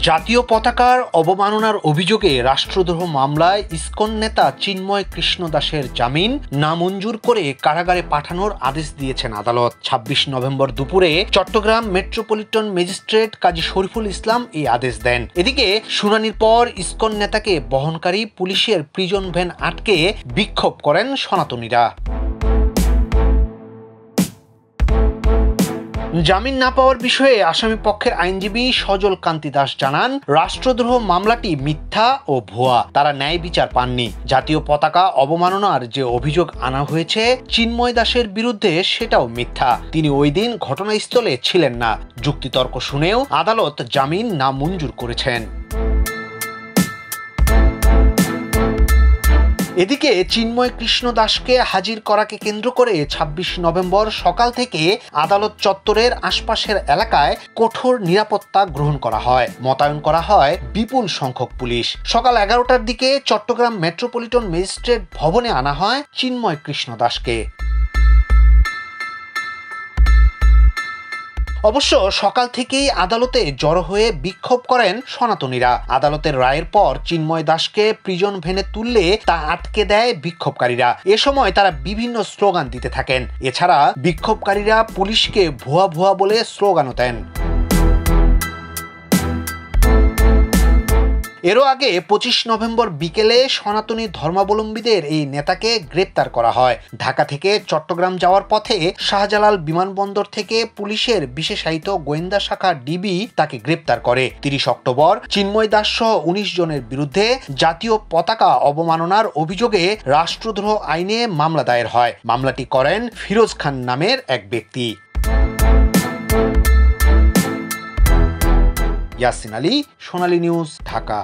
জাতীয় পতাকার অবমাননার অভিযোগে রাষ্ট্রদ্রোহ মামলায় ইসকন নেতা চিন্ময় কৃষ্ণ দাসের জামিন নামঞ্জুর করে কারাগারে পাঠানোর আদেশ দিয়েছেন আদালত। ২৬ নভেম্বর দুপুরে চট্টগ্রাম মেট্রোপলিটন ম্যাজিস্ট্রেট কাজী শরীফুল ইসলাম এই আদেশ দেন। এদিকে শুনানির পর ইসকন নেতাকে বহনকারী পুলিশের প্রিজন ভ্যান আটকে বিক্ষোভ করেন সনাতনীরা। জামিন না পাওয়ার বিষয়ে আসামি পক্ষের আইনজীবী সজল কান্তি দাস জানান, রাষ্ট্রদ্রোহ মামলাটি মিথ্যা ও ভুয়া, তারা ন্যায় বিচার পাননি। জাতীয় পতাকা অবমাননার যে অভিযোগ আনা হয়েছে চিন্ময় দাসের বিরুদ্ধে সেটাও মিথ্যা। তিনি ওই দিন ঘটনাস্থলে ছিলেন না। যুক্তিতর্ক শুনেও আদালত জামিন নামঞ্জুর করেছেন। এদিকে চিন্ময় কৃষ্ণ দাসকে হাজির করাকে কেন্দ্র করে ২৬ নভেম্বর সকাল থেকে আদালত চত্বরের আশপাশের এলাকায় কঠোর নিরাপত্তা গ্রহণ করা হয়। মোতায়েন করা হয় বিপুল সংখ্যক পুলিশ। সকাল ১১টার দিকে চট্টগ্রাম মেট্রোপলিটন ম্যাজিস্ট্রেট ভবনে আনা হয় চিন্ময় কৃষ্ণ দাসকে। অবশ্য সকাল থেকেই আদালতে জড়ো হয়ে বিক্ষোভ করেন সনাতনীরা। আদালতের রায়ের পর চিন্ময় দাসকে প্রিজন ভ্যানে তুললে তা আটকে দেয় বিক্ষোভকারীরা। এ সময় তারা বিভিন্ন স্লোগান দিতে থাকেন। এছাড়া বিক্ষোভকারীরা পুলিশকে ভুয়া ভুয়া বলে স্লোগানও দেন। এরও আগে ২৫ নভেম্বর বিকেলে সনাতনী ধর্মাবলম্বীদের এই নেতাকে গ্রেপ্তার করা হয়। ঢাকা থেকে চট্টগ্রাম যাওয়ার পথে শাহজালাল বিমানবন্দর থেকে পুলিশের বিশেষায়িত গোয়েন্দা শাখা ডিবি তাকে গ্রেপ্তার করে। ৩০ অক্টোবর চিন্ময় দাস সহ ১৯ জনের বিরুদ্ধে জাতীয় পতাকা অবমাননার অভিযোগে রাষ্ট্রদ্রোহ আইনে মামলা দায়ের হয়। মামলাটি করেন ফিরোজ খান নামের এক ব্যক্তি। ইয়াসিন আলী, সোনালী নিউজ, ঢাকা।